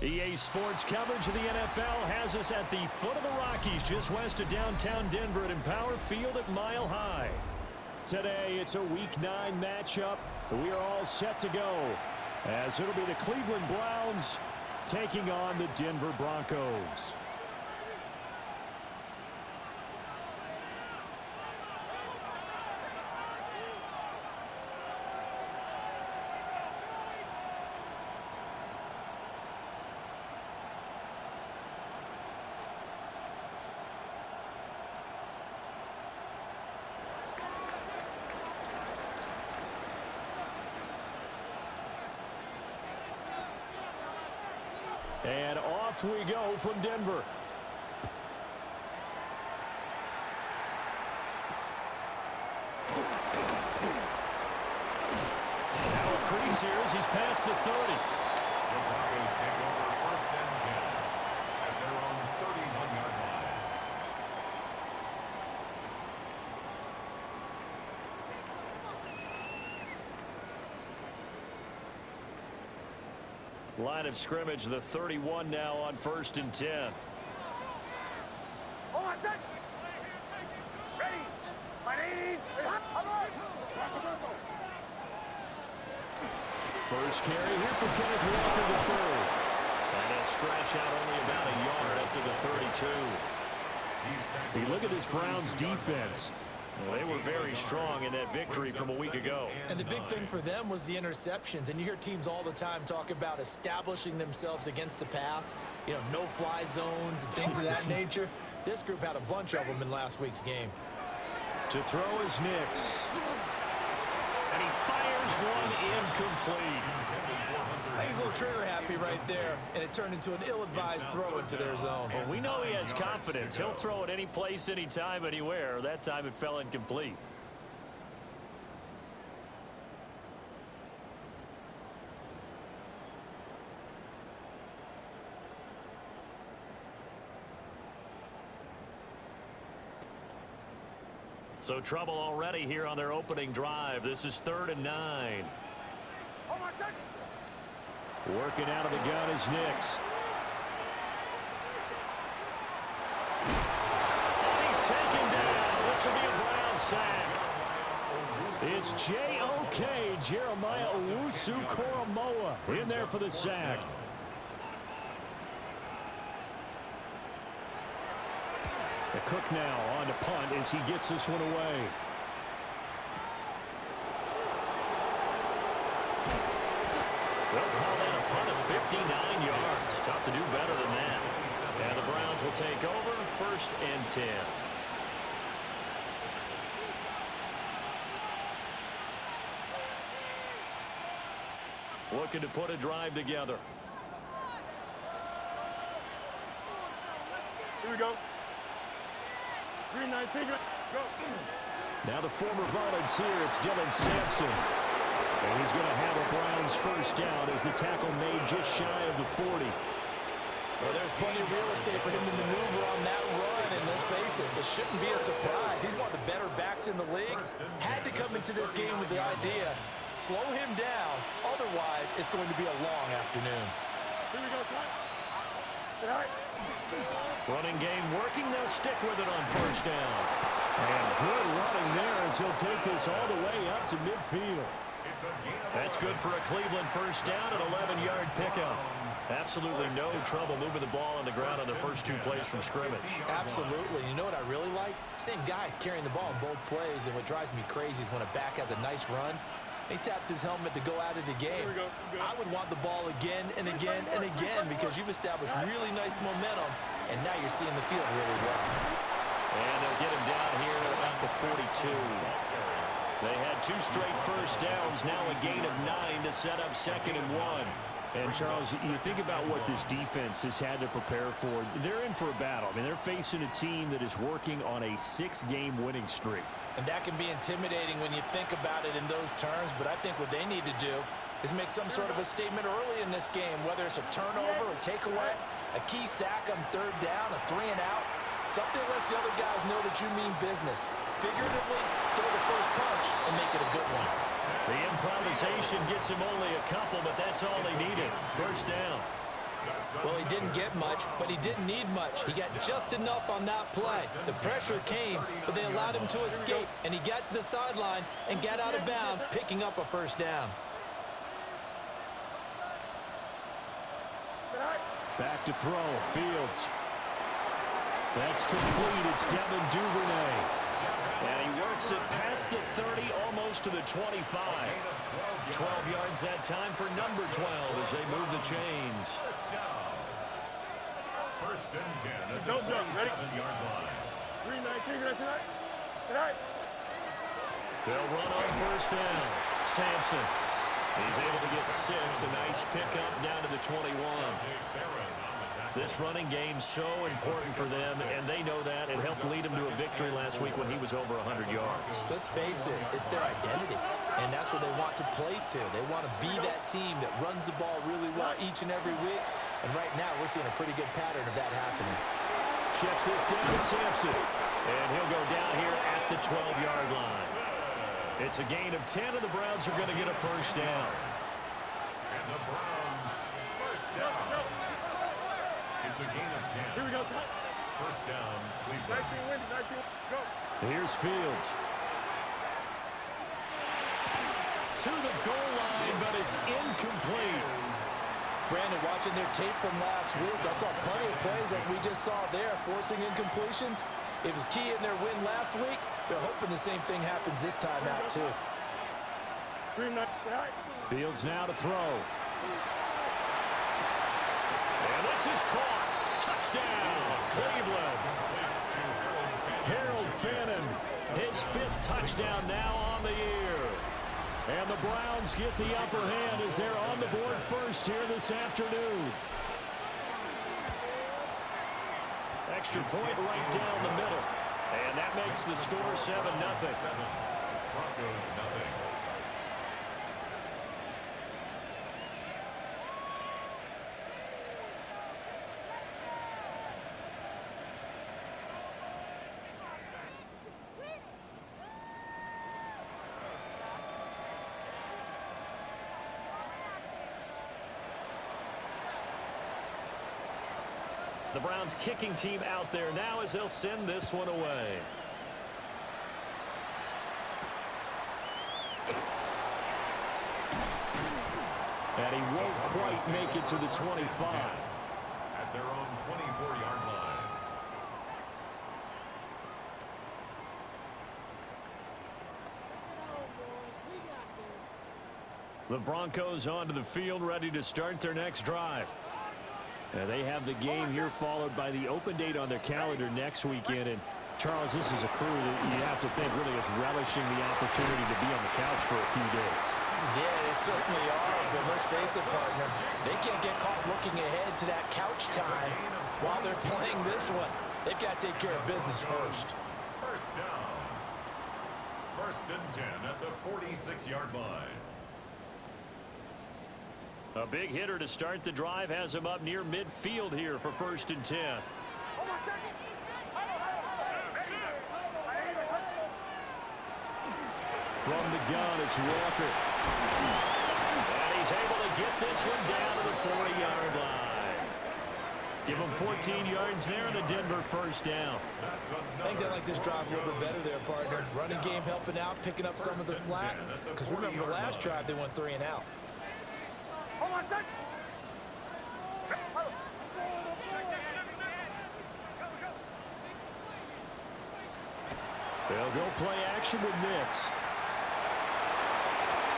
EA Sports coverage of the NFL has us at the foot of the Rockies, just west of downtown Denver at Empower Field at Mile High. Today, it's a Week 9 matchup. We are all set to go, as it'll be the Cleveland Browns taking on the Denver Broncos. And off we go from Denver. Now a crease here as he's past the 30. The Broncos take over first and 10 at their own 31-yard line. Line of scrimmage, the 31 now on first and 10. Hold on a sec. Ready. First carry here for Kenneth Walker III. And a scratch out only about a yard up to the 32. You look at this Browns defense. Well, they were very strong in that victory from a week ago. And the big thing for them was the interceptions. And you hear teams all the time talk about establishing themselves against the pass, you know, no-fly zones and things of that nature. This group had a bunch of them in last week's game. To throw is Nix. And he fires one incomplete. He's a little trigger happy right there, and it turned into an ill-advised throw into their zone. Well, we know he has confidence. He'll throw it any place, anytime, anywhere. That time it fell incomplete. So trouble already here on their opening drive. This is 3rd and 9. Hold on a sec. Working out of the gun is Nix. And he's taken down. This will be a Brown sack. It's J.O.K. Jeremiah Owusu-Koramoah in there for the sack. The Cook now on to punt as he gets this one away. They'll call that a punt of 59 yards. Tough to do better than that. And the Browns will take over 1st and 10. Looking to put a drive together. Here we go. 3-19, go. Now the former volunteer, it's Dylan Sampson. And he's going to have a Browns first down as the tackle made just shy of the 40. Well, there's plenty of real estate for him to maneuver on that run, and let's face it, this shouldn't be a surprise. He's one of the better backs in the league. Had to come into this game with the idea, slow him down, otherwise it's going to be a long afternoon. Here we go, son. All right. Running game working, they'll stick with it on first down. And good running there as he'll take this all the way up to midfield. That's good for a Cleveland first down, an 11-yard pickup. Absolutely no trouble moving the ball on the ground on the first 2 plays from scrimmage. Absolutely. You know what I really like? Same guy carrying the ball in both plays, and what drives me crazy is when a back has a nice run, he taps his helmet to go out of the game. I would want the ball again and again and again because you've established really nice momentum, and now you're seeing the field really well. And they'll get him down here at about the 42. They had 2 straight first downs, now a gain of 9 to set up 2nd and 1. And, Charles, you think about what this defense has had to prepare for. They're in for a battle. I mean, they're facing a team that is working on a 6-game winning streak. And that can be intimidating when you think about it in those terms, but I think what they need to do is make some sort of a statement early in this game, whether it's a turnover, a takeaway, a key sack on 3rd down, a 3-and-out, something lets the other guys know that you mean business. Figuratively, throw the first punch and make it a good one. The improvisation gets him only a couple, but that's all they needed. First down. Well, he didn't get much, but he didn't need much. He got just enough on that play. The pressure came, but they allowed him to escape, and he got to the sideline and got out of bounds, picking up a first down. Back to throw. Fields. That's complete. It's Devin Duvernay. And he works it past the 30, almost to the 25. 12 yards that time for number 12 as they move the chains. First and 10 at the Don't jump. Ready? 27-yard line. 319, ready tonight? Tonight. They'll run on first down. Sampson. He's able to get 6. A nice pickup down to the 21. This running game's so important for them, and they know that. It helped lead them to a victory last week when he was over 100 yards. Let's face it, it's their identity, and that's what they want to play to. They want to be that team that runs the ball really well each and every week, and right now we're seeing a pretty good pattern of that happening. Checks this down to Sampson, and he'll go down here at the 12-yard line. It's a gain of 10, and the Browns are going to get a first down. And the Browns first down. It's a gain of 10. Here we go, son. First down, Cleveland. 19 windy, 19. Go. Here's Fields. To the goal line, but it's incomplete. Brandon, watching their tape from last week, I saw plenty of plays like we just saw there, forcing incompletions. It was key in their win last week. They're hoping the same thing happens this time out, too. Fields now to throw. And this is caught. Touchdown, Cleveland. Harold Fannin, his 5th touchdown now on the year. And the Browns get the upper hand as they're on the board first here this afternoon. Extra point right down the middle. And that makes the score 7-0. Broncos nothing. The Browns kicking team out there now as they'll send this one away. And he won't quite make it to the 25. At their own 24-yard line. The Broncos onto the field, ready to start their next drive. They have the game here followed by the open date on their calendar next weekend. And Charles, this is a crew that you have to think really is relishing the opportunity to be on the couch for a few days. Yeah, they certainly are, but let's face it, partner. They can't get caught looking ahead to that couch time while they're playing this one. They've got to take care of business first. First down. First and 10 at the 46-yard line. A big hitter to start the drive has him up near midfield here for first and 10. From the gun, it's Walker. And he's able to get this one down to the 40-yard line. Give him 14 yards there in the Denver first down. I think they like this drive a little bit better there, partner. Running game helping out, picking up some of the slack. Because remember the last drive, they went 3 and out. Hold on a second. They'll go play action with Nix.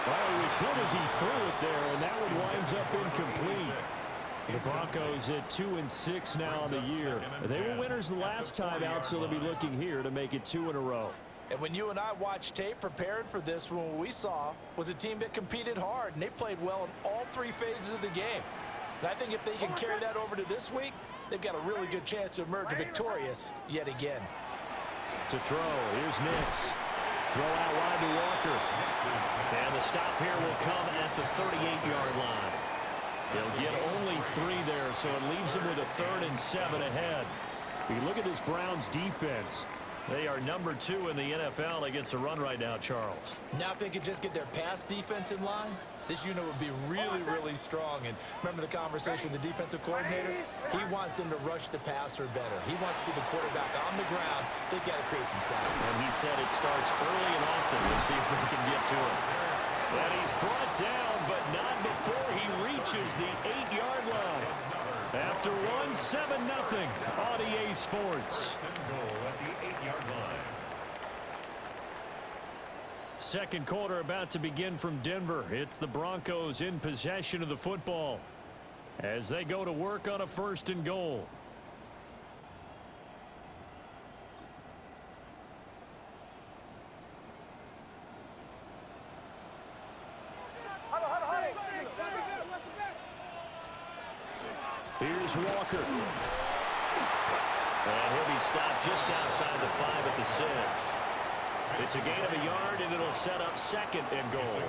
Well, he was hit as he threw it there, and that one winds up incomplete. The Broncos at 2-6 now on the year. They were winners the last time out, so they'll be looking here to make it 2 in a row. And when you and I watched tape preparing for this one, what we saw was a team that competed hard, and they played well in all 3 phases of the game. And I think if they can carry that over to this week, they've got a really good chance to emerge victorious yet again. To throw, here's Nix. Throw out wide to Walker. And the stop here will come at the 38-yard line. They'll get only 3 there, so it leaves them with a 3rd and 7 ahead. You look at this Browns defense. They are number 2 in the NFL against the run right now, Charles. Now if they could just get their pass defense in line, This unit would be really, really strong. And remember the conversation with the defensive coordinator? He wants them to rush the passer better. He wants to see the quarterback on the ground. They've got to create some sacks. And he said it starts early and often. Let's see if we can get to it. And he's brought down, but not before he reaches the 8-yard line. After 7-0 on EA Sports. Goal at the 8-yard line. Second quarter about to begin from Denver. It's the Broncos in possession of the football as they go to work on a 1st and goal. Here's Walker. And he'll be stopped just outside the 5 at the 6. It's a gain of a yard, and it'll set up 2nd and goal.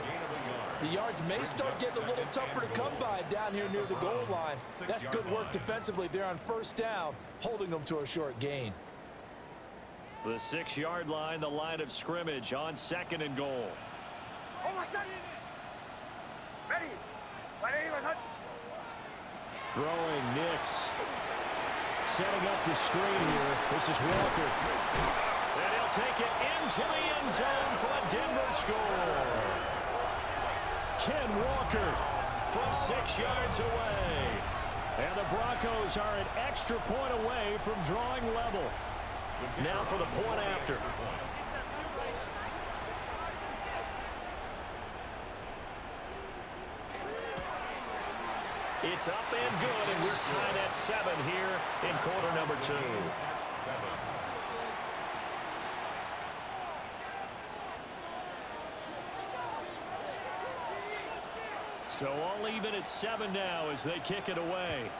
The yards may start getting a little tougher to come by down here near the goal line. That's good work defensively there on 1st down, holding them to a short gain. The 6-yard line, the line of scrimmage on 2nd and goal. Throwing Nix. Setting up the screen here. This is Walker. And he'll take it into the end zone for a Denver score. Ken Walker from 6 yards away. And the Broncos are an extra point away from drawing level. Now for the point after. It's up and good, and we're tied at 7 here in quarter number 2. So all even at 7 now as they kick it away.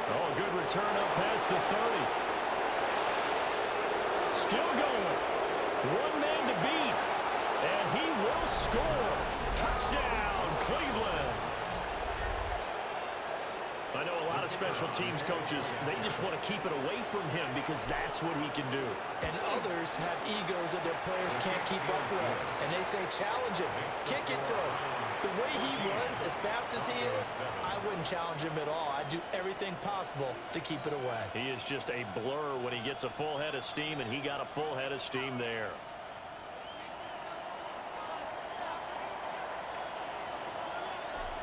Oh, good return up past the 30. Still going. One man to beat, and he will score. Touchdown, Cleveland. I know a lot of special teams coaches, they just want to keep it away from him because that's what he can do. And others have egos that their players can't keep up with, and they say challenge him, kick it to him. The way he runs as fast as he is, I wouldn't challenge him at all. I'd do everything possible to keep it away. He is just a blur when he gets a full head of steam, and he got a full head of steam there.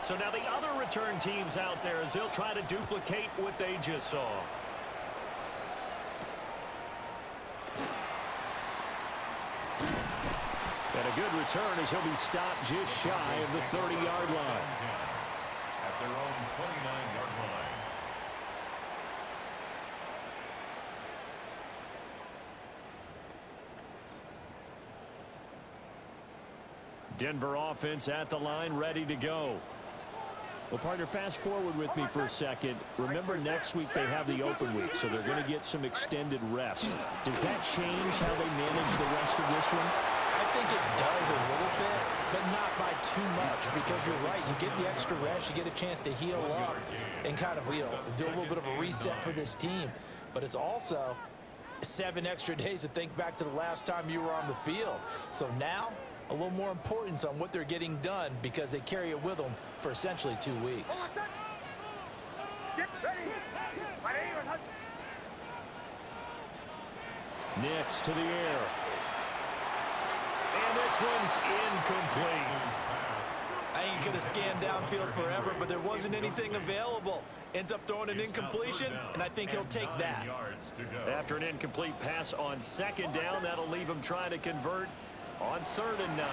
So now the other return teams out there as they'll try to duplicate what they just saw. And a good return as he'll be stopped just shy of the 30-yard line. At their own 29-yard line. Denver offense at the line, ready to go. Well, partner, fast forward with me for a second. Remember, next week they have the open week, so they're going to get some extended rest. Does that change how they manage the rest of this one? I think it does a little bit, but not by too much, because you're right. You get the extra rest, you get a chance to heal up and kind of, do a little bit of a reset for this team. But it's also 7 extra days to think back to the last time you were on the field. So now, a little more importance on what they're getting done because they carry it with them for essentially 2 weeks. Nix to the air. And this one's incomplete. I ain't going to scan downfield forever, but there wasn't anything available. Ends up throwing an incompletion, and I think he'll take that. After an incomplete pass on 2nd down, that'll leave him trying to convert on 3rd and 9.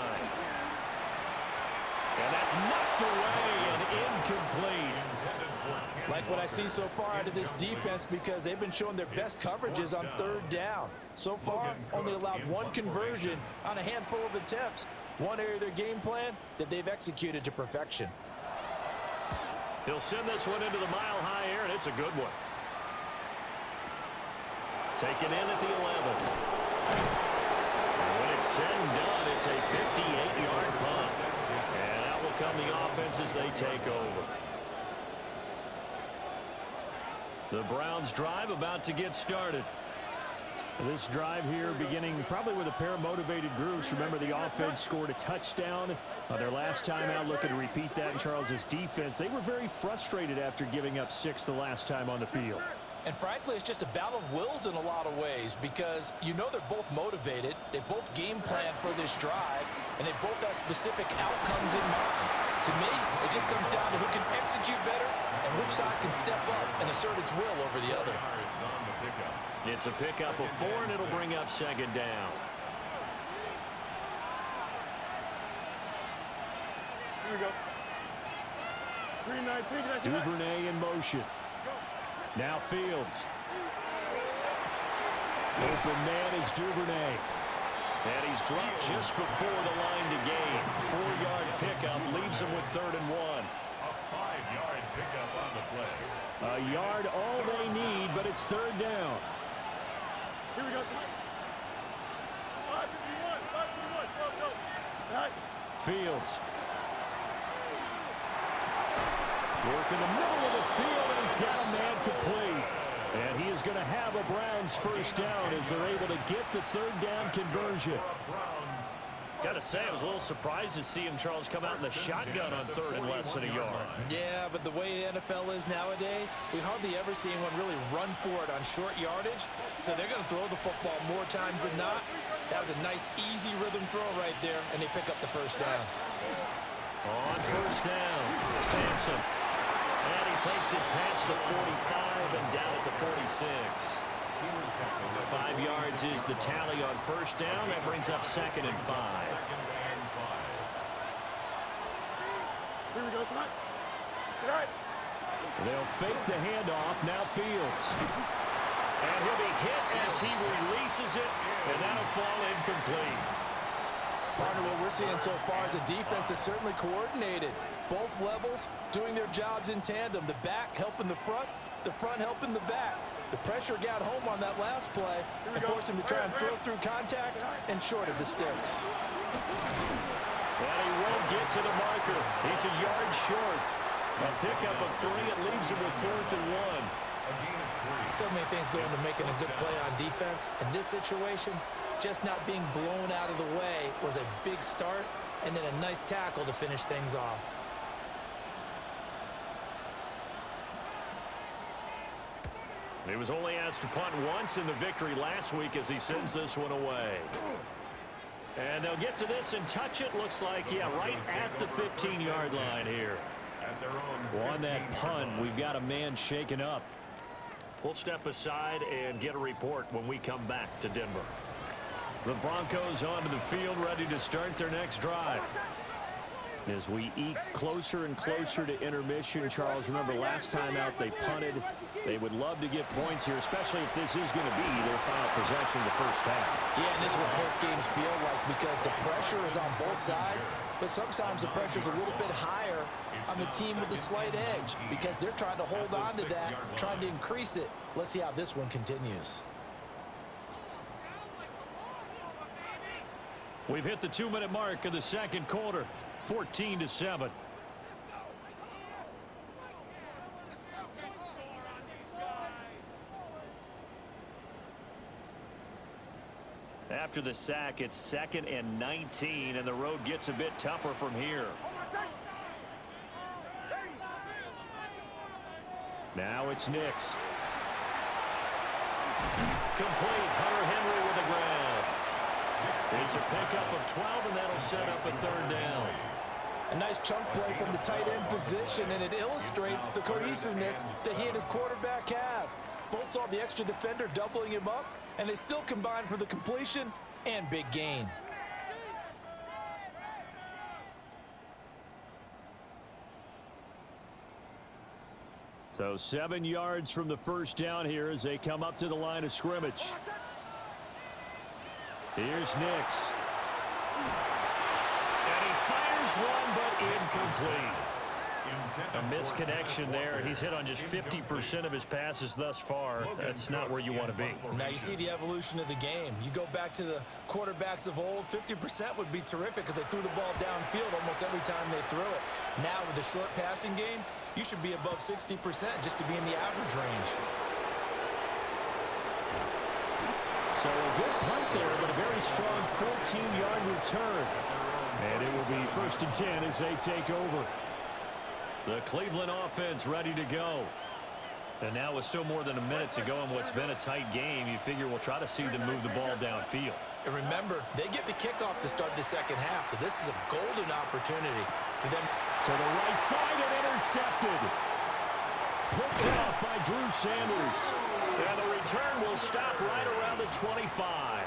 And that's knocked away and incomplete. Like what I see so far out of this defense because they've been showing their best coverages on 3rd down. So far, only allowed 1 conversion on a handful of attempts. One area of their game plan that they've executed to perfection. He'll send this one into the mile-high air, and it's a good one. Taken in at the 11. When it's said and done, it's a 58-yard punt. And out will come the offense as they take over. The Browns drive about to get started. This drive here beginning probably with a pair of motivated groups. Remember, the offense scored a touchdown their last time out. Looking to repeat that in Charles's defense. They were very frustrated after giving up 6 the last time on the field. And frankly, it's just a battle of wills in a lot of ways because you know they're both motivated. They both game plan for this drive, and they both have specific outcomes in mind. To me, it just comes down to who can execute better and which side can step up and assert its will over the other. It's a pickup of 4, and it'll bring up second down. Here we go. 3-19. Duvernay in motion. Now Fields. Open man is Duvernay. And he's dropped just before the line to gain. 4-yard pickup leaves him with 3rd and 1. A 5-yard pickup on the play. A yard all they need, but it's 3rd down. Here we go, son. 5-51. 5-51. Go. All right. Fields. Work in the middle of the field, and he's got a man complete. And he is going to have a Browns first down as they're able to get the 3rd down conversion. Got to say, I was a little surprised to see him, Charles, come out in the shotgun on 3rd and less than a yard. Yeah, but the way the NFL is nowadays, we hardly ever see anyone really run for it on short yardage. So they're going to throw the football more times than not. That was a nice, easy rhythm throw right there, and they pick up the first down. On first down, Sampson. And he takes it past the 45 and down at the 46. 5 yards is the tally on first down. That brings up 2nd and 5. Here we go, son. Good night. They'll fake the handoff. Now Fields. And he'll be hit as he releases it, and that'll fall incomplete. Partner, what we're seeing so far is a defense that's certainly coordinated. Both levels doing their jobs in tandem. The back helping the front helping the back. The pressure got home on that last play and forced him to try and throw through contact and short of the sticks. And he won't get to the marker. He's a yard short. A pickup of 3. It leaves him with 4th and 1. So many things go into making a good play on defense. In this situation, just not being blown out of the way was a big start, and then a nice tackle to finish things off. He was only asked to punt once in the victory last week as he sends this one away. And they'll get to this and touch it. Looks like, yeah, right at the 15-yard line here. On that punt, we've got a man shaken up. We'll step aside and get a report when we come back to Denver. The Broncos onto the field, ready to start their next drive. As we eke closer and closer to intermission, Charles, remember last time out they punted. They would love to get points here, especially if this is going to be their final possession of the first half. Yeah, and this is what close games feel like because the pressure is on both sides, but sometimes the pressure is a little bit higher on the team with the slight edge because they're trying to hold on to that, trying to increase it. Let's see how this one continues. We've hit the 2-minute mark of the second quarter. 14-7. After the sack, it's 2nd and 19, and the road gets a bit tougher from here. Now it's Nix. Complete. Hunter Henry with the ground. It's a pickup of 12, and that'll set up a 3rd down. A nice chunk play from the tight end position, and it illustrates the cohesiveness that he and his quarterback have. Both saw the extra defender doubling him up, and they still combined for the completion and big gain. So 7 yards from the first down here as they come up to the line of scrimmage. Here's Nix. And he fires one, but incomplete. A misconnection there. He's hit on just 50% of his passes thus far. That's not where you want to be. Now you see the evolution of the game. You go back to the quarterbacks of old, 50% would be terrific because they threw the ball downfield almost every time they threw it. Now with the short passing game, you should be above 60% just to be in the average range. So a good punt there, but a very strong 14-yard return. And it will be 1st and 10 as they take over. The Cleveland offense ready to go. And now with still more than a minute to go in what's been a tight game, you figure we'll try to see them move the ball downfield. And remember, they get the kickoff to start the second half, so this is a golden opportunity for them. To the right side and intercepted. Picked off by Drew Sanders. And the return will stop right around the 25.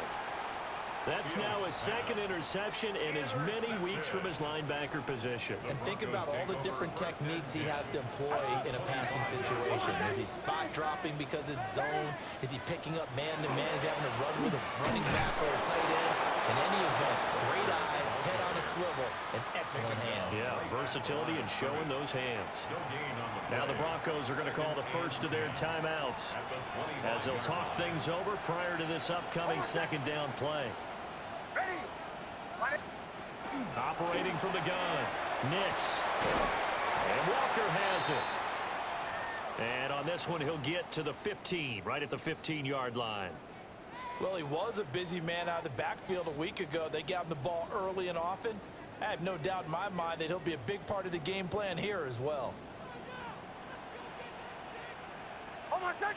That's now his second interception in as many weeks from his linebacker position. And think about all the different techniques he has to employ in a passing situation. Is he spot dropping because it's zone? Is he picking up man-to-man? Is he having to run with a running back or a tight end? In any event, great eyes, head on a swivel, and excellent hands. Yeah, versatility and showing those hands. Now the Broncos are going to call the first of their timeouts as they'll talk things over prior to this upcoming second down play. Operating from the gun, Nix. And Walker has it. And on this one, he'll get to the 15, right at the 15-yard line. Well, he was a busy man out of the backfield a week ago. They got him the ball early and often. I have no doubt in my mind that he'll be a big part of the game plan here as well. Hold on, set.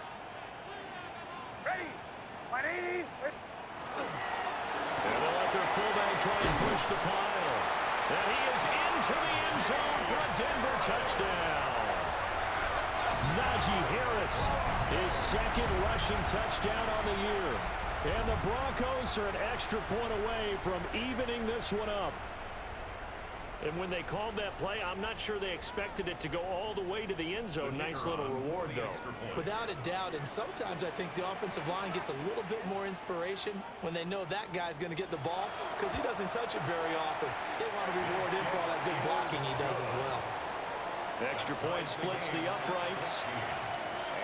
Ready. 180. And they'll let their fullback try and push the pile. And he is into the end zone for a Denver touchdown. Najee Harris, his second rushing touchdown on the year. And the Broncos are an extra point away from evening this one up. And when they called that play, I'm not sure they expected it to go all the way to the end zone. Nice little reward, though. Without a doubt, and sometimes I think the offensive line gets a little bit more inspiration when they know that guy's going to get the ball because he doesn't touch it very often. They want to reward him for all that good blocking he does as well. Extra point splits the uprights.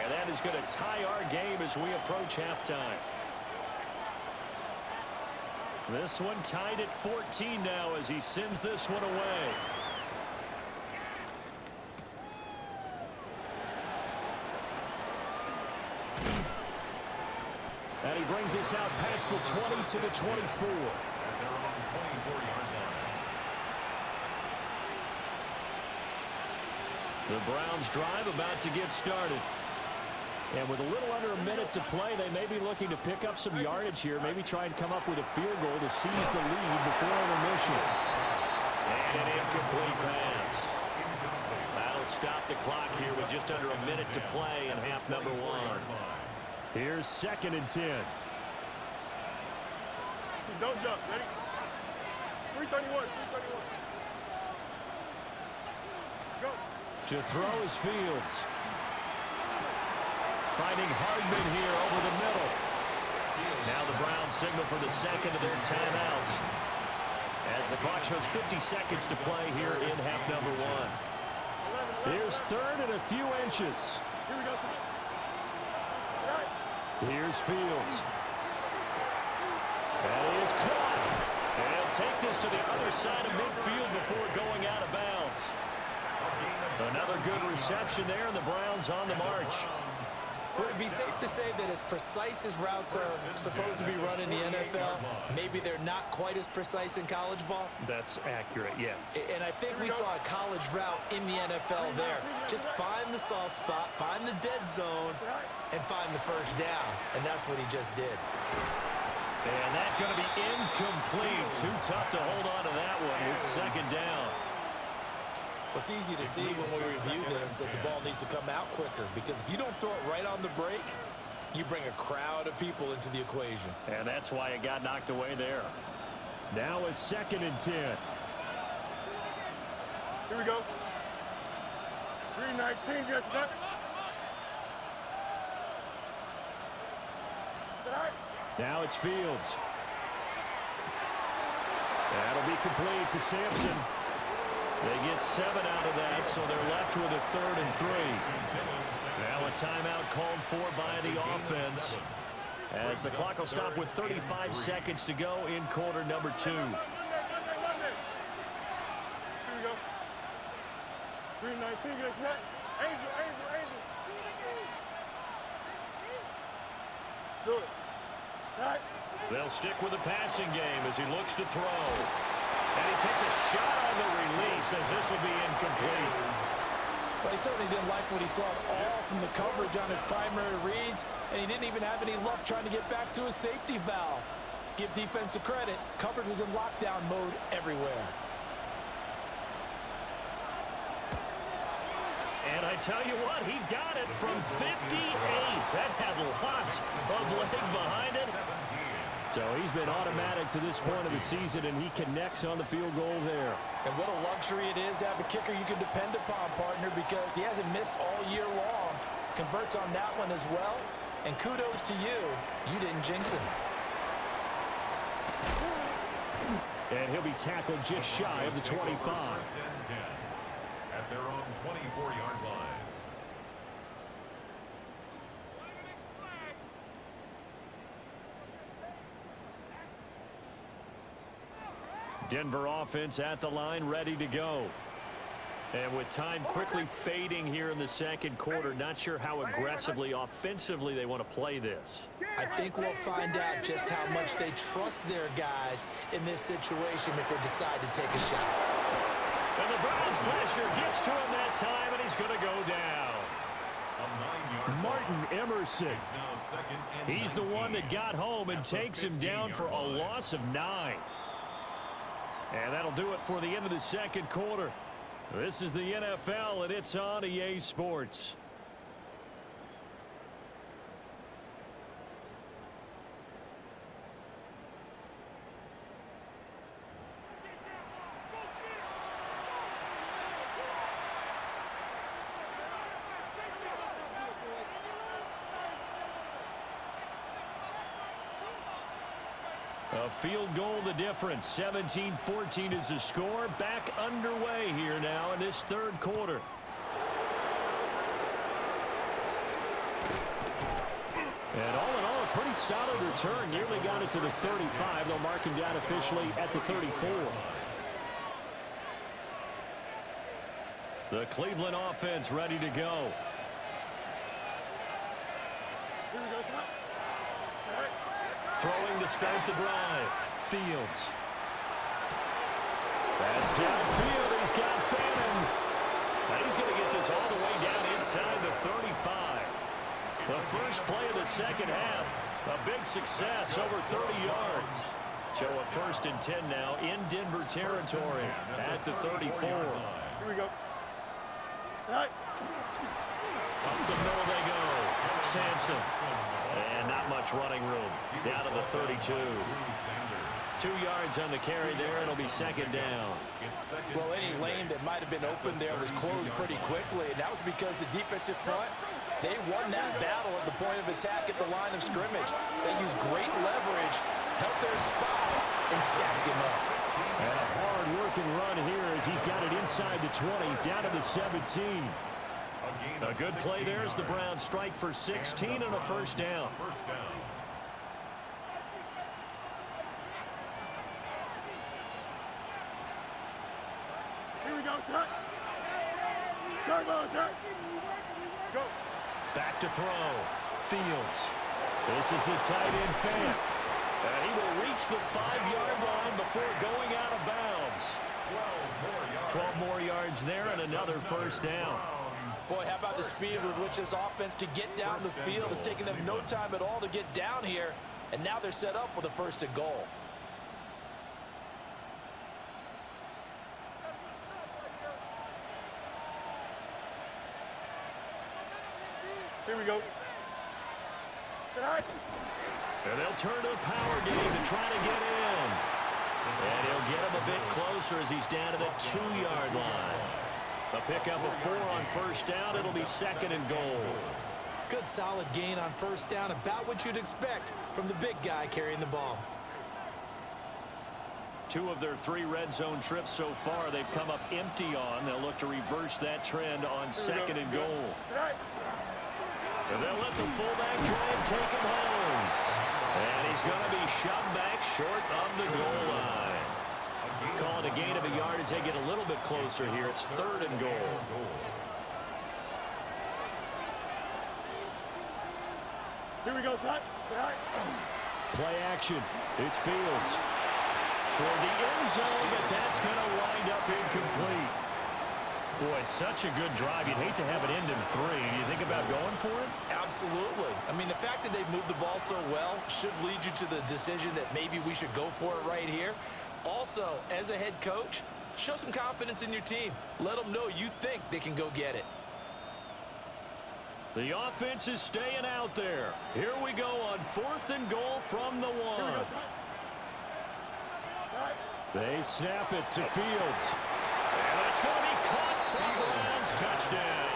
And that is going to tie our game as we approach halftime. This one tied at 14 now as he sends this one away. And he brings us out past the 20 to the 24. The Browns drive about to get started. And with a little under a minute to play, they may be looking to pick up some yardage here, maybe try and come up with a field goal to seize the lead before intermission. And an incomplete pass. That'll stop the clock here with just under a minute to play in half number one. Here's 2nd and 10. Don't jump. Ready? 331. 331. Go. To throw is Fields. Finding Hardman here over the middle. Now the Browns signal for the second of their timeouts as the clock shows 50 seconds to play here in half number one. Here's 3rd and a few inches. Here we go, son. Right. Here's Fields. And he is caught. And he'll take this to the other side of midfield before going out of bounds. Another good reception there, and the Browns on the march. Would it be safe to say that as precise as routes are supposed to be run in the NFL, maybe they're not quite as precise in college ball? That's accurate, yeah. And I think we saw a college route in the NFL there. Just find the soft spot, find the dead zone, and find the first down. And that's what he just did. And that's going to be incomplete. Too tough to hold on to that one. It's 2nd down. It's easy to see when we review this that the ball needs to come out quicker because if you don't throw it right on the break, you bring a crowd of people into the equation. And that's why it got knocked away there. Now it's 2nd and 10. Here we go. 319. You got that? Is that all right? Now it's Fields. That'll be complete to Sampson. They get 7 out of that, so they're left with a 3rd and 3. Now a timeout called for by the offense as the clock will stop with 35 seconds to go in quarter number 2. Here we go. 319. You got that? Angel, angel, angel. Do it. They'll stick with the passing game as he looks to throw. And he takes a shot on the release as this will be incomplete. Well, he certainly didn't like what he saw at all from the coverage on his primary reads, and he didn't even have any luck trying to get back to his safety valve. Give defensive credit. Coverage was in lockdown mode everywhere. And I tell you what, he got it from 58. That had lots of leg behind it. So he's been automatic to this point of the season, and he connects on the field goal there. And what a luxury it is to have a kicker you can depend upon, partner, because he hasn't missed all year long. Converts on that one as well. And kudos to you. You didn't jinx him. And he'll be tackled just shy of the 25. At their own 24-yard line. Denver offense at the line, ready to go. And with time quickly fading here in the second quarter, not sure how aggressively, offensively they want to play this. I think we'll find out just how much they trust their guys in this situation if they decide to take a shot. And the Browns pressure gets to him that time, and he's going to go down. Martin Emerson. He's the one that got home and takes him down for a loss of 9. And that'll do it for the end of the second quarter. This is the NFL, and it's on EA Sports. A field goal the difference. 17-14 is the score. Back underway here now in this third quarter. And all in all, a pretty solid return. Nearly got it to the 35. They'll mark him down officially at the 34. The Cleveland offense ready to go. Here we go, son. Throwing to start the drive. Fields. That's downfield. He's got Fannin. And he's going to get this all the way down inside the 35. The first play of the second half. A big success, over 30 yards. So a 1st and 10 now in Denver territory at the 34. Here we go. Right. Up the middle they go. Sampson. And not much running room. Down to the 32. 2 yards on the carry there. It'll be second down. Well, any lane that might have been open there was closed pretty quickly, and that was because the defensive front, they won that battle at the point of attack at the line of scrimmage. They used great leverage, held their spot, and stacked him up. And a hard-working run here as he's got it inside the 20, down to the 17. A good play there as the Browns strike for 16 and a first down. Here we go, son. Turbo, sir. Go. Back to throw. Fields. This is the tight end Fan. And he will reach the 5-yard line before going out of bounds. 12 more yards there and another first down. Boy, how about the speed with which this offense could get down the field? It's taken them no time at all to get down here, and now they're set up with a 1st and goal. Here we go. Tonight. And they'll turn to the power game to try to get in. And he'll get him a bit closer as he's down to the 2-yard line. A pickup of 4 on first down. It'll be 2nd and goal. Good solid gain on first down, about what you'd expect from the big guy carrying the ball. 2 of their 3 red zone trips so far they've come up empty on. They'll look to reverse that trend on 2nd and goal. And they'll let the fullback try and take him home. And he's going to be shoved back short of the goal line. Call it a gain of a yard as they get a little bit closer here. It's 3rd and goal. Here we go, son. Play action. It's Fields. Toward the end zone, but that's going to wind up incomplete. Boy, such a good drive. You'd hate to have it end in 3. Do you think about going for it? Absolutely. I mean, the fact that they've moved the ball so well should lead you to the decision that maybe we should go for it right here. Also, as a head coach, show some confidence in your team. Let them know you think they can go get it. The offense is staying out there. Here we go on 4th and goal from the 1. They snap it to Fields. And it's going to be caught for Browns touchdown.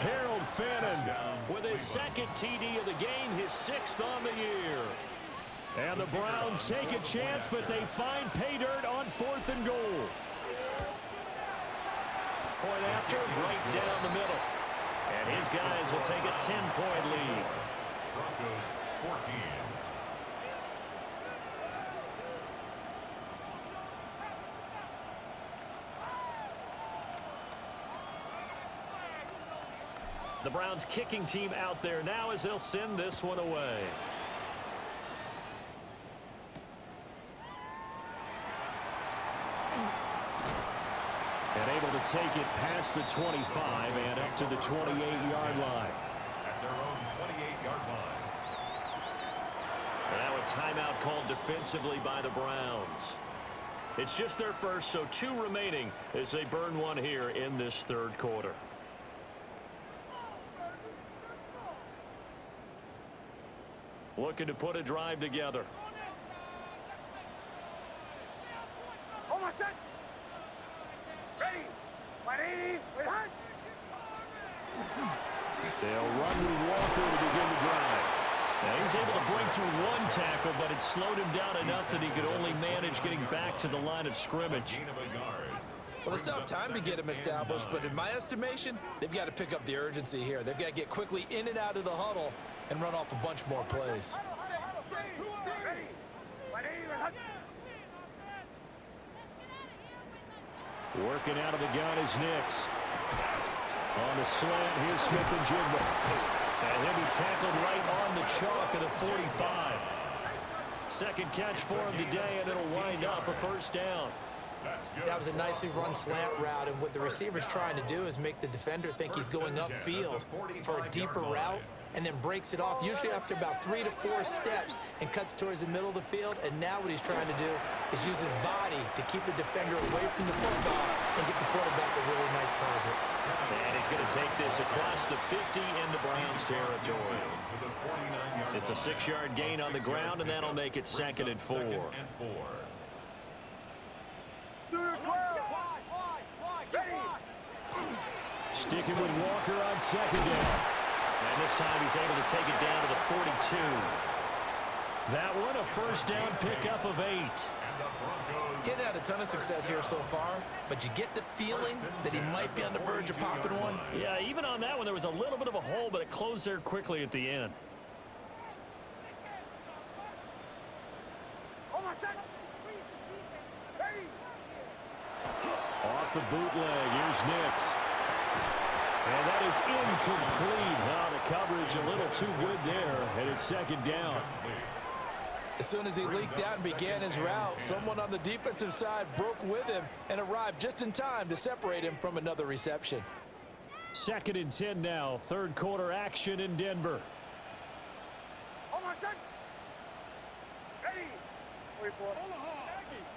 Harold Fannin with his 2nd TD of the game, his 6th on the year. And the Browns take a chance, but they find pay dirt on 4th and goal. Point after, right down the middle. And his guys will take a 10-point lead. Broncos 14. The Browns kicking team out there now as they'll send this one away. And able to take it past the 25 and up to the 28-yard line. At their own 28-yard line. And now a timeout called defensively by the Browns. It's just their first, so 2 remaining as they burn one here in this 3rd quarter. Looking to put a drive together. Almost set. Ready. 180. Wait, hot. They'll run with Walker to begin the drive. Now he's able to break through 1 tackle, but it slowed him down enough that he could only manage getting back to the line of scrimmage. Well, they still have time to get him established, but in my estimation, they've got to pick up the urgency here. They've got to get quickly in and out of the huddle and run off a bunch more plays. Ready. 180. Wait, hot. Working out of the gun is Nix. On the slant, here's Smith and Jigba. And he'll be tackled right on the chalk of the 45. 2nd catch for him today, and it'll wind up a 1st down. That was a nicely run slant route, and what the receiver's trying to do is make the defender think he's going upfield for a deeper route, and then breaks it off, usually after about 3 to 4 steps, and cuts towards the middle of the field. And now what he's trying to do is use his body to keep the defender away from the football and get the quarterback a really nice target. And he's going to take this across the 50 into Browns territory. It's a 6-yard gain on the ground, and that'll make it 2nd and 4. Sticking with Walker on 2nd down. And this time he's able to take it down to the 42. That one a 1st down pickup of 8. He's had a ton of success here so far, but you get the feeling that he might be on the verge of popping one. Yeah, even on that one there was a little bit of a hole, but it closed there quickly at the end. Off the bootleg, here's Nix. And that is incomplete. Now the coverage a little too good there, and it's 2nd down. As soon as he leaked out and began his route, someone on the defensive side broke with him and arrived just in time to separate him from another reception. 2nd and 10 now. 3rd quarter action in Denver. Almost set. Ready. Wait for it.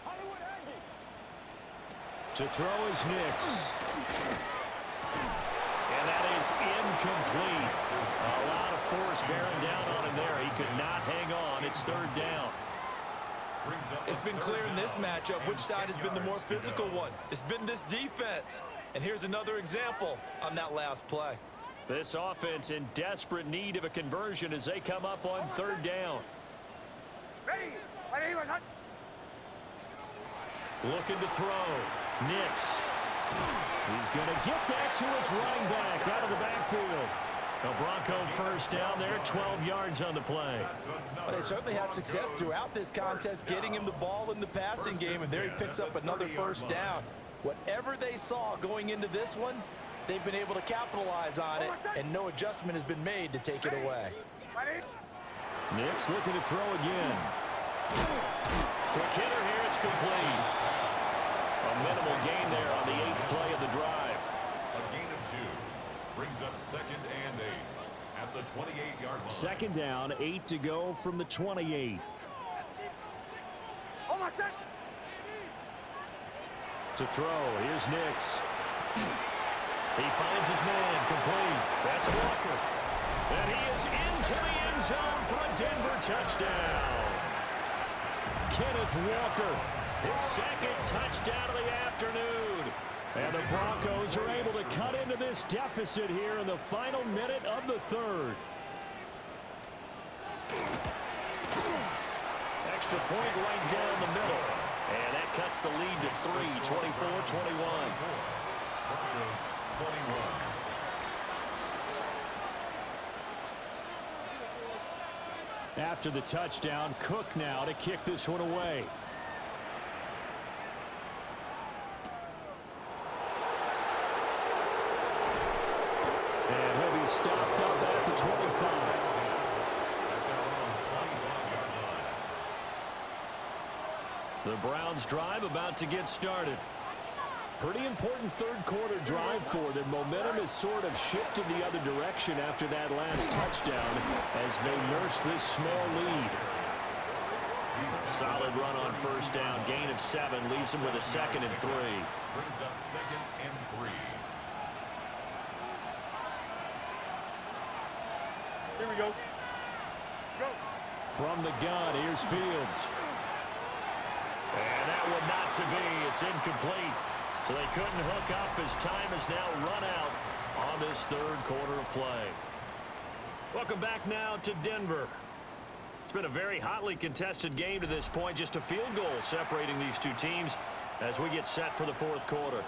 Hollywood Aggie. To throw is Nix. And that is incomplete. A lot of force bearing down on him there. He could not hang on. It's 3rd down. It's been clear in this matchup which side has been the more physical one. It's been this defense. And here's another example on that last play. This offense in desperate need of a conversion as they come up on 3rd down. Ready. 180. Hot. Looking to throw. Nix. He's going to get that to his running back out of the backfield. A Bronco 1st down there, 12 yards on the play. Well, they certainly had success throughout this contest getting him the ball in the passing game, and there he picks up another 1st down. Whatever they saw going into this one, they've been able to capitalize on it, and no adjustment has been made to take it away. Nix looking to throw again. Quick hitter here. It's complete. A minimal gain there on the 8th play of the drive. A gain of 2 brings up 2nd and 8 at the 28-yard line. 2nd down, 8 to go from the 28. Hold my set. To throw, here's Nix. He finds his man, complete. That's Walker. And he is into the end zone for a Denver touchdown. Kenneth Walker, his 2nd touchdown of the afternoon. And the Broncos are able to cut into this deficit here in the final minute of the 3rd. Extra point right down the middle. And that cuts the lead to 3, 24-21. Broncos 21. After the touchdown, Cook now to kick this one away. And he'll be stopped up at the 25. The Browns drive about to get started. Pretty important 3rd quarter drive for them. Momentum has sort of shifted the other direction after that last touchdown as they nurse this small lead. Solid run on 1st down. Gain of 7 leaves them with a 2nd and 3. Brings up 2nd and 3. Here we go. Go. From the gun, here's Fields. And that one not to be. It's incomplete. So they couldn't hook up as time is now run out on this 3rd quarter of play. Welcome back now to Denver. It's been a very hotly contested game to this point. Just a field goal separating these two teams as we get set for the 4th quarter.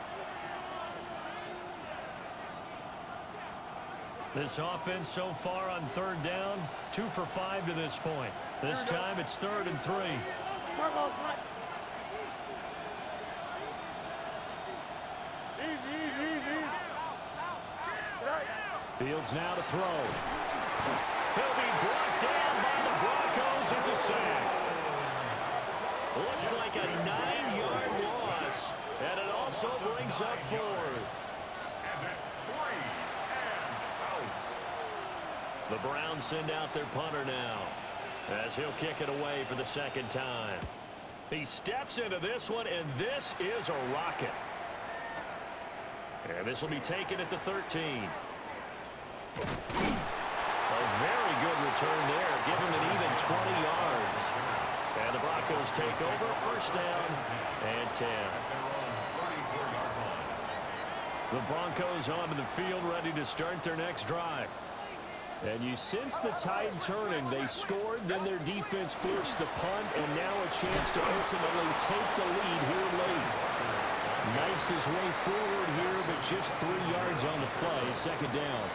This offense so far on 3rd down, 2 for 5 to this point. This time it's 3rd and 3. Fields now to throw. He'll be brought down by the Broncos. It's a sack. Looks like a 9-yard loss, and it also brings up 4th. And that's 3 and out. The Browns send out their punter now as he'll kick it away for the 2nd time. He steps into this one, and this is a rocket. And this will be taken at the 13. A very good return there. Give him an even 20 yards. And the Broncos take over. 1st down and 10. The Broncos onto the field ready to start their next drive. And you sense the tide turning. They scored, then their defense forced the punt, and now a chance to ultimately take the lead here late. Knifes his way forward here, but just 3 yards on the play. 2nd down.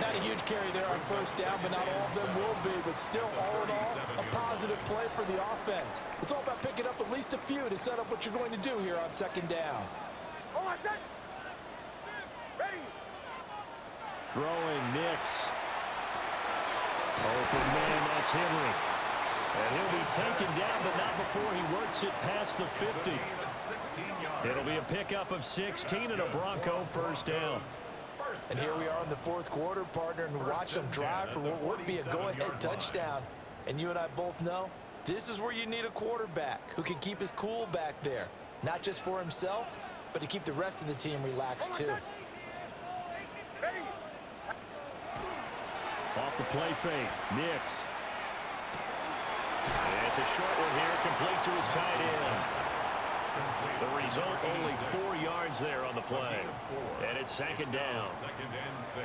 Not a huge carry there on 1st down, but not all of them will be. But still, all in all, a positive play for the offense. It's all about picking up at least a few to set up what you're going to do here on 2nd down. Hold my set. Ready. Throwing Nix. Open man, that's Henry. And he'll be taken down, but not before he works it past the 50. It'll be a pickup of 16 and a Bronco 1st down. And here we are in the 4th quarter, partner, and watch them drive for what would be a go-ahead touchdown. And you and I both know this is where you need a quarterback who can keep his cool back there. Not just for himself, but to keep the rest of the team relaxed too. Off the play fake, Nix. And it's a short one here, complete to his tight end. The result, only 4 yards there on the play. And it's 2nd down.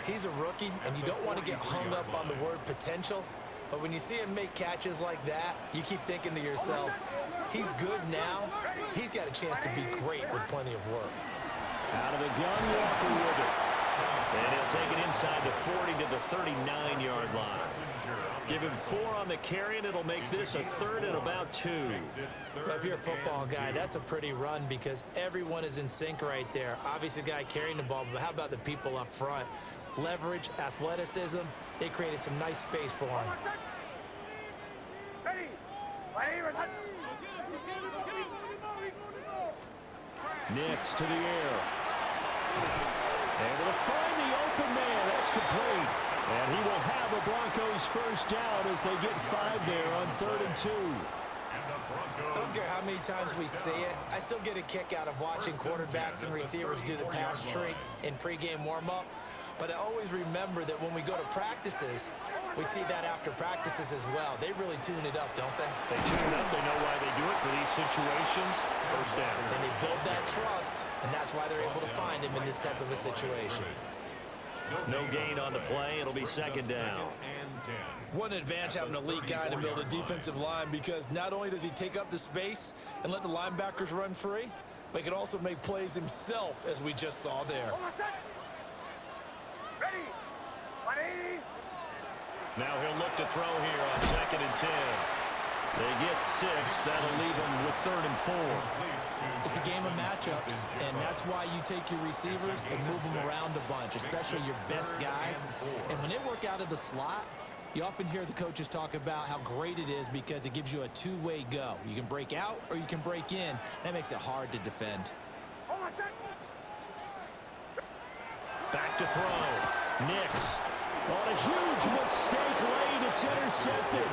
He's a rookie, and you don't want to get hung up on the word potential. But when you see him make catches like that, you keep thinking to yourself, he's good now. He's got a chance to be great with plenty of work. Out of the gun, Walker with it. And he'll take it inside the 40 to the 39-yard line. Give him 4 on the carry, and it'll make this a 3rd and about 2. If you're a football guy, that's a pretty run because everyone is in sync right there. Obviously, the guy carrying the ball, but how about the people up front? Leverage, athleticism, they created some nice space for him. Nix to the air. Able to find the open man. That's complete. And he will have a Broncos first down as they get 5 there on 3rd and 2. I don't care how many times we see it. I still get a kick out of watching quarterbacks and receivers do the pass tree in pregame warm-up. But I always remember that when we go to practices, we see that after practices as well. They really tune it up, don't they? They tune it up. They know why they do it for these situations. First down. And they build that trust, and that's why they're able to find him in this type of a situation. No gain on the play. It'll be 2nd down. One advantage having an elite guy in the middle of the defensive line, because not only does he take up the space and let the linebackers run free, but he can also make plays himself, as we just saw there. Now he'll look to throw here on 2nd and 10. They get 6. That'll leave them with 3rd and 4. It's a game of matchups, and that's why you take your receivers and move them around a bunch, especially your best guys. And when they work out of the slot, you often hear the coaches talk about how great it is because it gives you a two-way go. You can break out or you can break in. That makes it hard to defend. Back to throw. Nix. On a huge mistake late, it's intercepted.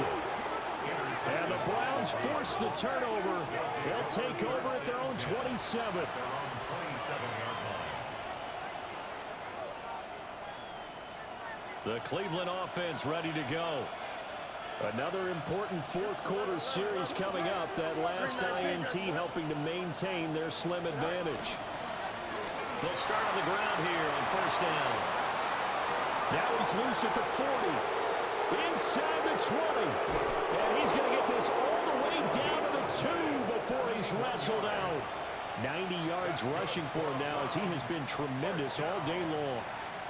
And the Browns force the turnover. They'll take over at their own 27. The Cleveland offense ready to go. Another important fourth-quarter series coming up. That last INT helping to maintain their slim advantage. They'll start on the ground here on 1st down. Now he's loose at the 40. Inside the 20. And he's going to get this all the way down to the 2 before he's wrestled out. 90 yards rushing for him now as he has been tremendous all day long.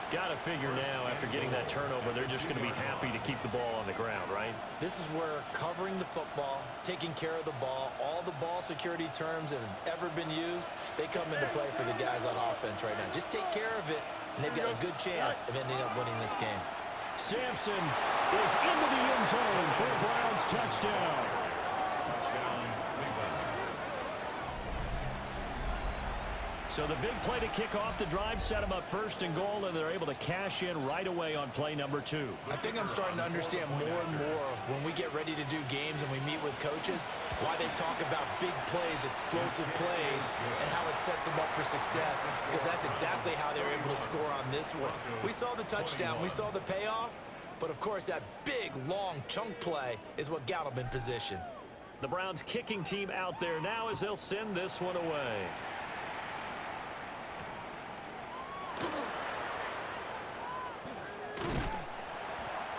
Got to figure now, after getting that turnover, they're just going to be happy to keep the ball on the ground, right? This is where covering the football, taking care of the ball, all the ball security terms that have ever been used, they come into play for the guys on offense right now. Just take care of it, and they've got a good chance of ending up winning this game. Sampson is into the end zone for a Browns touchdown. So the big play to kick off the drive set them up 1st and goal, and they're able to cash in right away on play number 2. I think I'm starting to understand more and more when we get ready to do games and we meet with coaches why they talk about big plays, explosive plays, and how it sets them up for success, because that's exactly how they were able to score on this one. We saw the touchdown, we saw the payoff, but of course that big, long chunk play is what got them in position. The Browns kicking team out there now as they'll send this one away.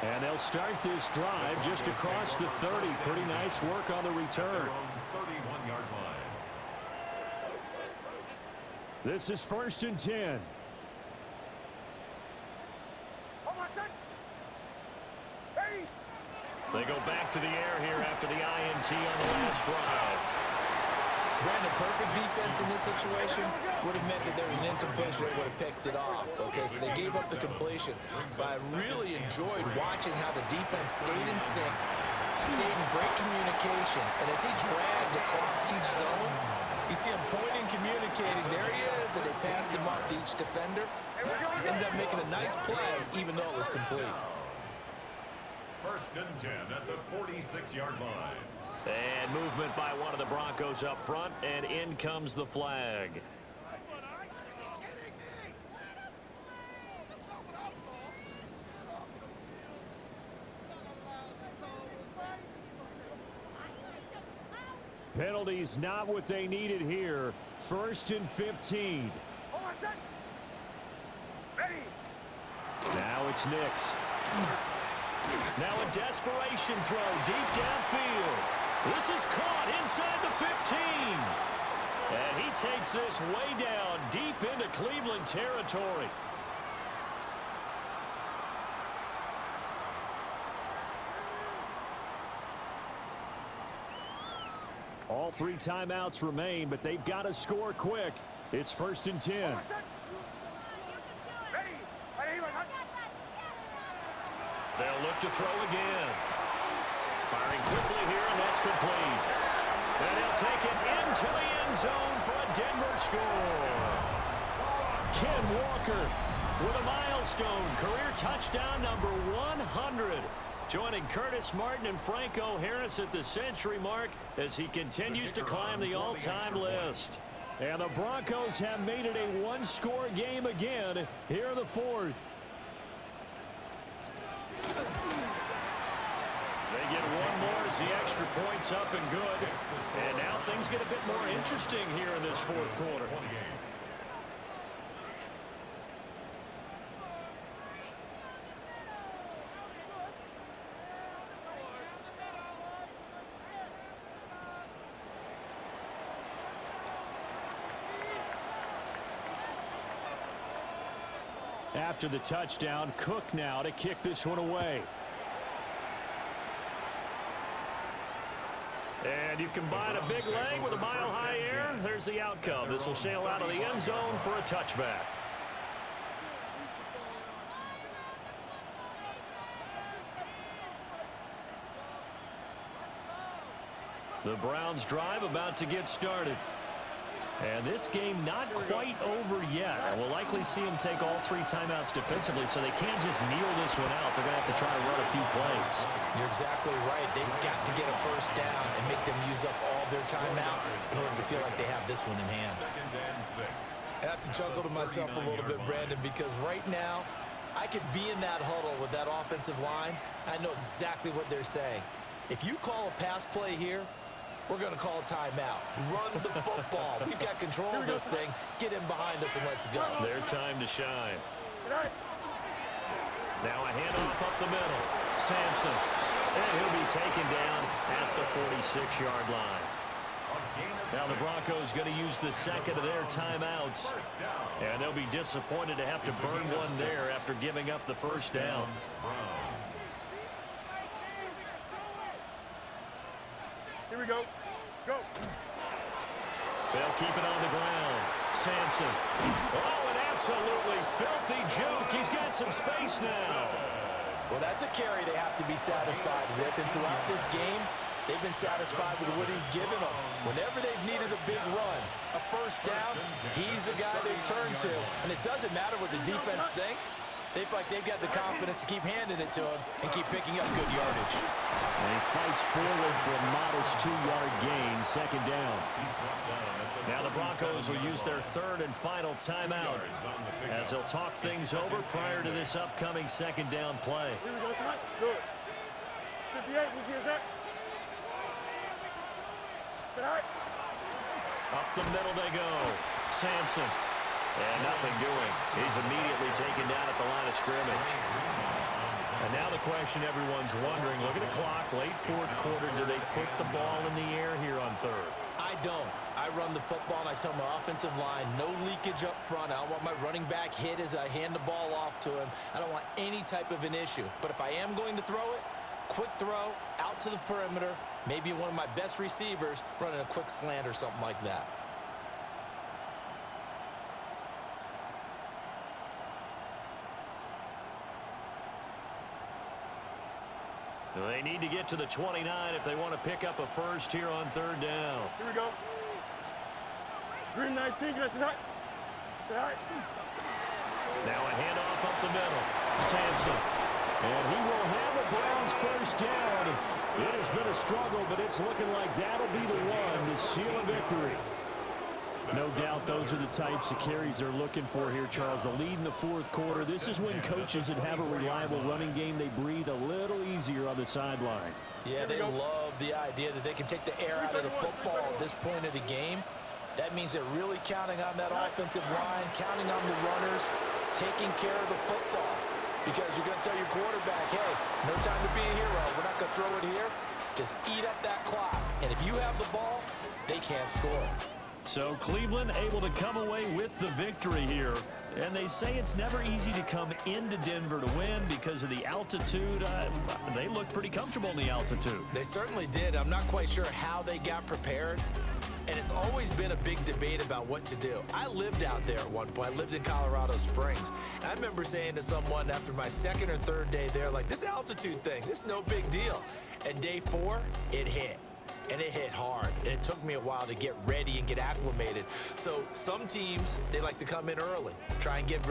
And they'll start this drive just across the 30. Pretty nice work on the return. This is 1st and 10. They go back to the air here after the INT on the last drive. Brandon, perfect defense in this situation would have meant that there was an incompletion. They would have picked it off. Okay, so they gave up the completion. But I really enjoyed watching how the defense stayed in sync, stayed in great communication. And as he dragged across each zone, you see him pointing, communicating. There he is, and they passed him off to each defender. Ended up making a nice play, even though it was complete. 1st and 10 at the 46-yard line. And movement by one of the Broncos up front, and in comes the flag. Penalties not what they needed here. 1st and 15. Now it's Nix. Now a desperation throw deep downfield. This is caught inside the 15. And he takes this way down deep into Cleveland territory. All 3 timeouts remain, but they've got to score quick. It's 1st and 10. They'll look to throw again. Firing quickly here, and that's complete. And he'll take it into the end zone for a Denver score. Ken Walker with a milestone career touchdown number 100. Joining Curtis Martin and Franco Harris at the century mark as he continues to climb the all-time list. And the Broncos have made it a one-score game again here in the fourth. They get one more as the extra point's up and good. And now things get a bit more interesting here in this fourth quarter. After the touchdown, Cook now to kick this one away. And you combine a big leg with a mile-high air, there's the outcome. This will sail out of the end zone for a touchback. The Browns drive about to get started. And this game not quite over yet. And we'll likely see them take all three timeouts defensively, so they can't just kneel this one out. They're going to have to try to run a few plays. You're exactly right. They've got to get a first down and make them use up all their timeouts in order to feel like they have this one in hand. I have to chuckle to myself a little bit, Brandon, because right now I could be in that huddle with that offensive line. I know exactly what they're saying. If you call a pass play here, we're going to call a timeout. Run the football. We've got control of this thing. Get in behind us and let's go. Their time to shine. Now a handoff up the middle. Sampson. And he'll be taken down at the 46-yard line. Now the Broncos going to use the second of their timeouts. And they'll be disappointed to have to burn one there after giving up the first down. Here we go. Go. They'll keep it on the ground. Sampson. Oh, an absolutely filthy juke. He's got some space now. Well, that's a carry they have to be satisfied with. And throughout this game, they've been satisfied with what he's given them. Whenever they've needed a big run, a first down, he's the guy they've turned to. And it doesn't matter what the defense thinks. They feel like they've got the confidence to keep handing it to him and keep picking up good yardage. And he fights forward for a modest 2-yard gain, second down. Now the Broncos will use their third and final timeout as they'll talk things over prior to this upcoming second down play. Here we go, son. Good. 58, move here, Zach. Sit high. Up the middle they go. Sampson. And nothing doing. He's immediately taken down at the line of scrimmage. And now the question everyone's wondering, look at the clock, late fourth quarter, do they put the ball in the air here on third? I don't. I run the football and I tell my offensive line, no leakage up front. I don't want my running back hit as I hand the ball off to him. I don't want any type of an issue. But if I am going to throw it, quick throw, out to the perimeter, maybe one of my best receivers running a quick slant or something like that. They need to get to the 29 if they want to pick up a first here on third down. Here we go. Green 19, get it high. Sit high. Now a handoff up the middle. Sampson. And he will have the Browns first down. It has been a struggle, but it's looking like that'll be the one to seal a victory. No doubt those are the types of carries they're looking for here, Charles. The lead in the fourth quarter. This is when coaches that have a reliable running game, they breathe a little easier on the sideline. Yeah, they love the idea that they can take the air out of the football at this point of the game. That means they're really counting on that offensive line, counting on the runners, taking care of the football. Because you're going to tell your quarterback, hey, no time to be a hero. We're not going to throw it here. Just eat up that clock. And if you have the ball, they can't score. So Cleveland able to come away with the victory here. And they say it's never easy to come into Denver to win because of the altitude. They look pretty comfortable in the altitude. They certainly did. I'm not quite sure how they got prepared. And it's always been a big debate about what to do. I lived out there at one point. I lived in Colorado Springs. And I remember saying to someone after my second or third day there, like, this altitude thing, this is no big deal. And day 4, it hit. And it hit hard. And it took me a while to get ready and get acclimated. So some teams, they like to come in early, try and get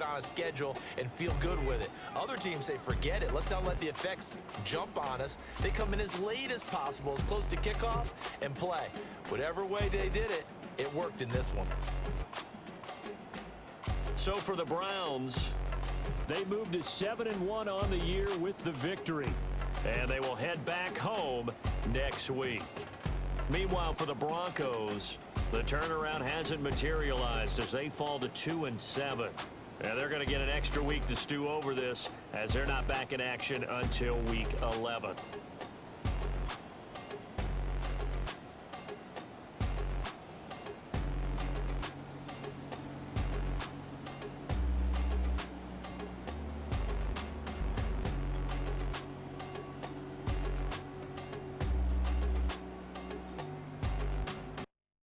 on a schedule and feel good with it. Other teams say, forget it. Let's not let the effects jump on us. They come in as late as possible, as close to kickoff, and play. Whatever way they did it, it worked in this one. So for the Browns, they moved to 7-1 on the year with the victory. And they will head back home next week. Meanwhile, for the Broncos, the turnaround hasn't materialized as they fall to 2-7. And they're going to get an extra week to stew over this as they're not back in action until week 11.